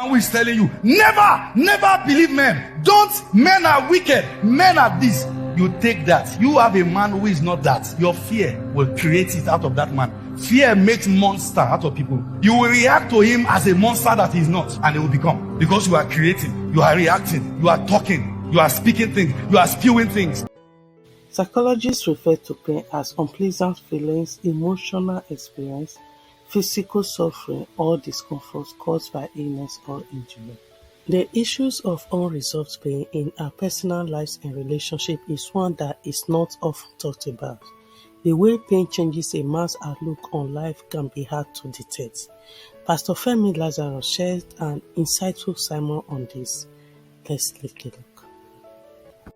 Who is telling you, never believe men. Men are wicked. Men are this. You take that. You have a man who is not that. Your fear will create it out of that man. Fear makes monster out of people. You will react to him as a monster that he is not, and he will become. Because you are creating, you are reacting, you are talking, you are speaking things, you are spewing things. Psychologists refer to pain as unpleasant feelings, emotional experience, physical suffering, or discomfort caused by illness or injury. The issues of unresolved pain in our personal lives and relationships is one that is not often talked about. The way pain changes a man's outlook on life can be hard to detect. Pastor Femi Lazarus shared an insightful sermon on this. Let's take a look.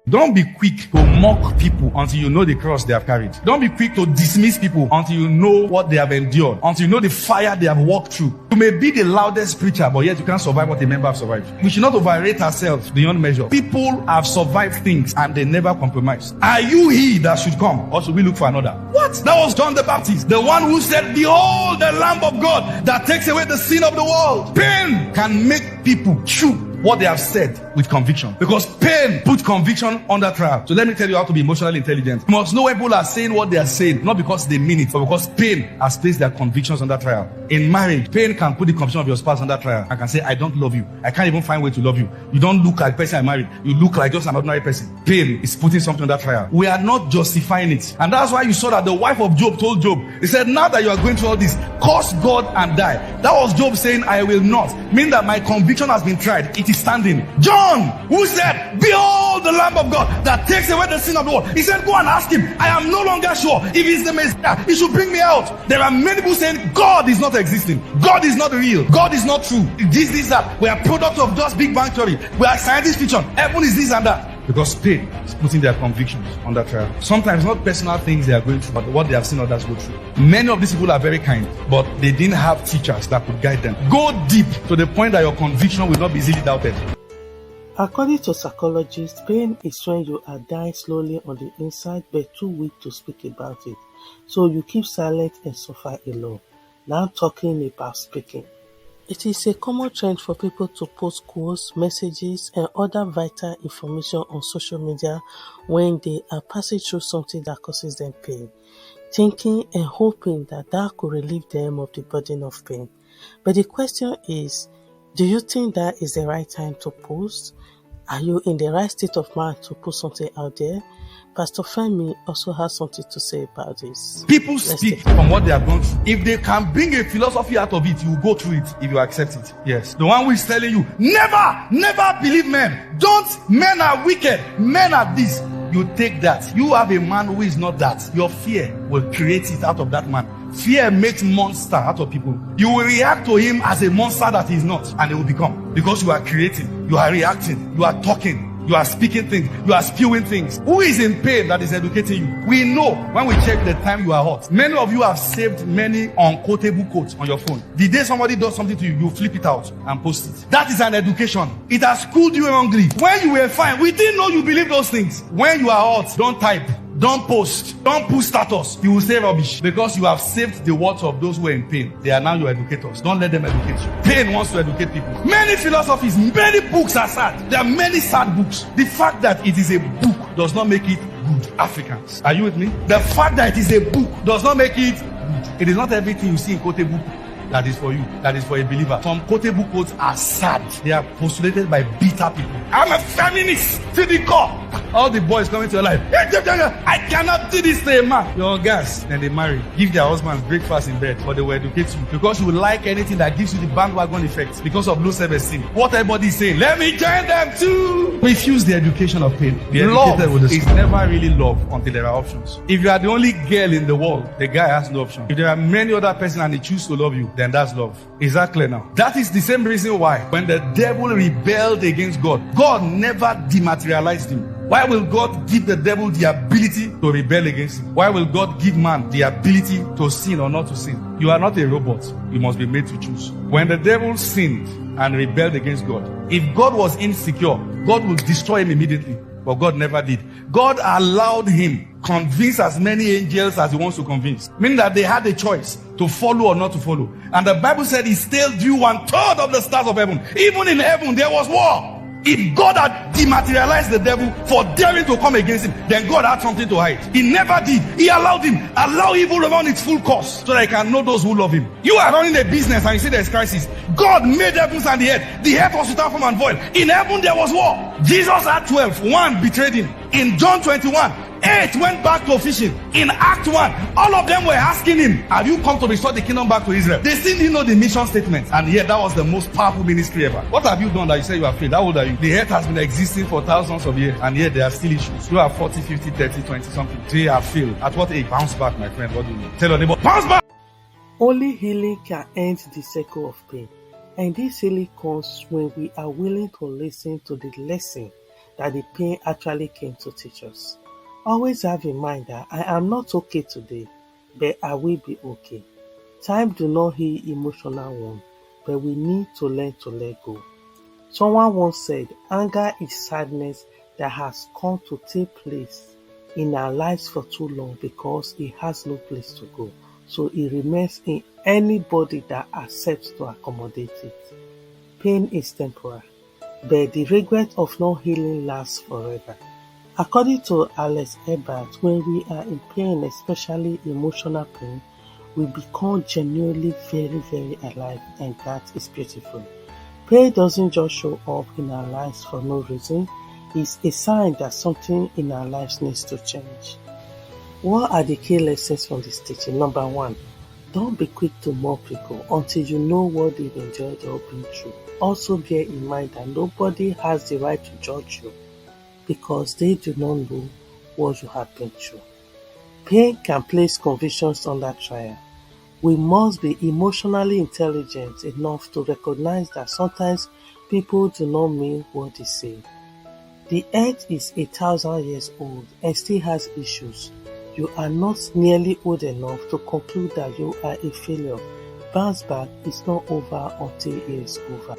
Don't be quick to mock people until you know the cross they have carried. Don't be quick to dismiss people until you know what they have endured, until you know the fire they have walked through. You may be the loudest preacher, but yet you can't survive what a member have survived. We should not overrate ourselves beyond measure. People have survived things and they never compromise. Are you he that should come, or should we look for another? What? That was John the Baptist, the one who said, "Behold the Lamb of God that takes away the sin of the world." Pain can make people chew what they have said with conviction, because pain puts conviction under trial. So let me tell you how to be emotionally intelligent. You must know when people are saying what they are saying, not because they mean it, but because pain has placed their convictions under trial. In marriage, pain can put the conviction of your spouse under trial. I can say, "I don't love you. I can't even find a way to love you. You don't look like the person I married. You look like just an ordinary person." Pain is putting something under trial. We are not justifying it. And that's why you saw that the wife of Job told Job, he said, "Now that you are going through all this, curse God and die." That was Job saying, "I will not." Meaning that my conviction has been tried. It is standing. John, who said, "Behold the Lamb of God that takes away the sin of the world," he said, "Go and ask him. I am no longer sure if he's the Messiah. He should bring me out." There are many people saying God is not existing. God is not real. God is not true. This, that. We are product of just Big Bang Theory. We are scientist fiction. Heaven is this and that. Because pain is putting their convictions under trial. Sometimes not personal things they are going through, but what they have seen others go through. Many of these people are very kind, but they didn't have teachers that could guide them. Go deep to the point that your conviction will not be easily doubted. According to psychologists, pain is when you are dying slowly on the inside but too weak to speak about it. So you keep silent and suffer alone. Now talking about speaking. It is a common trend for people to post quotes, messages, and other vital information on social media when they are passing through something that causes them pain, thinking and hoping that could relieve them of the burden of pain. But the question is, do you think that is the right time to post? Are you in the right state of mind to put something out there? Pastor Femi also has something to say about this. People speak from what they have gone through. If they can bring a philosophy out of it, you will go through it if you accept it. Yes. The one who is telling you, never believe men. Men are wicked. Men are this. You take that. You have a man who is not that. Your fear will create it out of that man. Fear makes monster out of people. You will react to him as a monster that he is not, and he will become. Because you are creating, you are reacting, you are talking, you are speaking things, you are spewing things. Who is in pain that is educating you? We know when we check the time you are hot. Many of you have saved many unquotable quotes on your phone. The day somebody does something to you, you flip it out and post it. That is an education. It has schooled you wrongly. When you were fine, we didn't know you believe those things. When you are hot, don't type. Don't post. Don't put status. You will say rubbish because you have saved the words of those who are in pain. They are now your educators. Don't let them educate you. Pain wants to educate people. Many philosophies, many books are sad. There are many sad books. The fact that it is a book does not make it good. Africans, are you with me? The fact that it is a book does not make it good. It is not everything you see in quotable book that is for you, that is for a believer. Some quotable quotes are sad. They are postulated by bitter people. I'm a feminist to the core. All the boys coming to your life, I cannot do this to a man. You're on gas. Then they marry, give their husbands breakfast in bed, but they will educate you because you will like anything that gives you the bandwagon effect because of low self-esteem. What everybody is saying, let me join them too. Refuse the education of pain. Love is never really love until there are options. If you are the only girl in the world, the guy has no option. If there are many other persons and they choose to love you, then that's love. Is that clear now? That is the same reason why when the devil rebelled against God, God never dematerialized him. Why will God give the devil the ability to rebel against him? Why will God give man the ability to sin or not to sin? You are not a robot. You must be made to choose. When the devil sinned and rebelled against God, if God was insecure, God would destroy him immediately. But God never did. God allowed him convince as many angels as he wants to convince. Meaning that they had a choice to follow or not to follow. And the Bible said he still drew 1/3 of the stars of heaven. Even in heaven, there was war. If God had dematerialized the devil for daring to come against him, then God had something to hide. He never did. He allowed him. Allow evil to run its full course so that he can know those who love him. You are running a business and you see there's crisis. God made heavens and the earth. The earth was without form and void. In heaven there was war. Jesus had 12. 1 betrayed him. In John 21, 8 went back to fishing. In Act 1, all of them were asking him, have you come to restore the kingdom back to Israel? They still didn't know the mission statement. And yet that was the most powerful ministry ever. What have you done that you say you are failed? How old are you? The earth has been existing for thousands of years. And yet there are still issues. You are 40, 50, 30, 20 something. They are failed. At what age? Bounce back, my friend. What do you mean? Tell your neighbor, bounce back! Only healing can end the cycle of pain. And this healing comes when we are willing to listen to the lesson that the pain actually came to teach us. Always have in mind that I am not okay today, but I will be okay. Time do not heal emotional wound, but we need to learn to let go. Someone once said, anger is sadness that has come to take place in our lives for too long because it has no place to go. So it remains in anybody that accepts to accommodate it. Pain is temporary, but the regret of not healing lasts forever. According to Alex Ebert, when we are in pain, especially emotional pain, we become genuinely very, very alive, and that is beautiful. Pain doesn't just show up in our lives for no reason. It's a sign that something in our lives needs to change. What are the key lessons from this teaching? Number 1, don't be quick to mock people until you know what they've enjoyed or been through. Also bear in mind that nobody has the right to judge you because they do not know what you have been through. Pain can place convictions under trial. We must be emotionally intelligent enough to recognize that sometimes people do not mean what they say. The earth is 1,000 years old and still has issues. You are not nearly old enough to conclude that you are a failure. Bounce back is not over until it is over.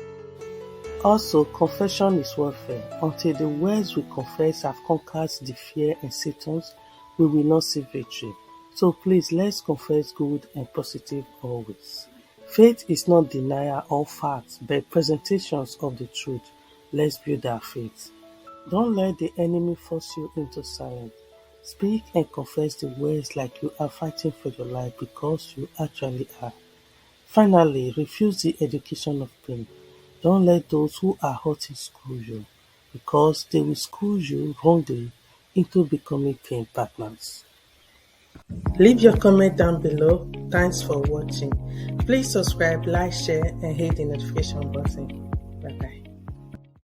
Also, confession is warfare. Until the words we confess have conquered the fear and Satan's, we will not see victory. So please, let's confess good and positive always. Faith is not denial of facts, but presentations of the truth. Let's build our faith. Don't let the enemy force you into silence. Speak and confess the words like you are fighting for your life because you actually are. Finally, refuse the education of pain. Don't let those who are hurting screw you, because they will screw you wrongly into becoming pain partners. Leave your comment down below. Thanks for watching. Please subscribe, like, share, and hit the notification button.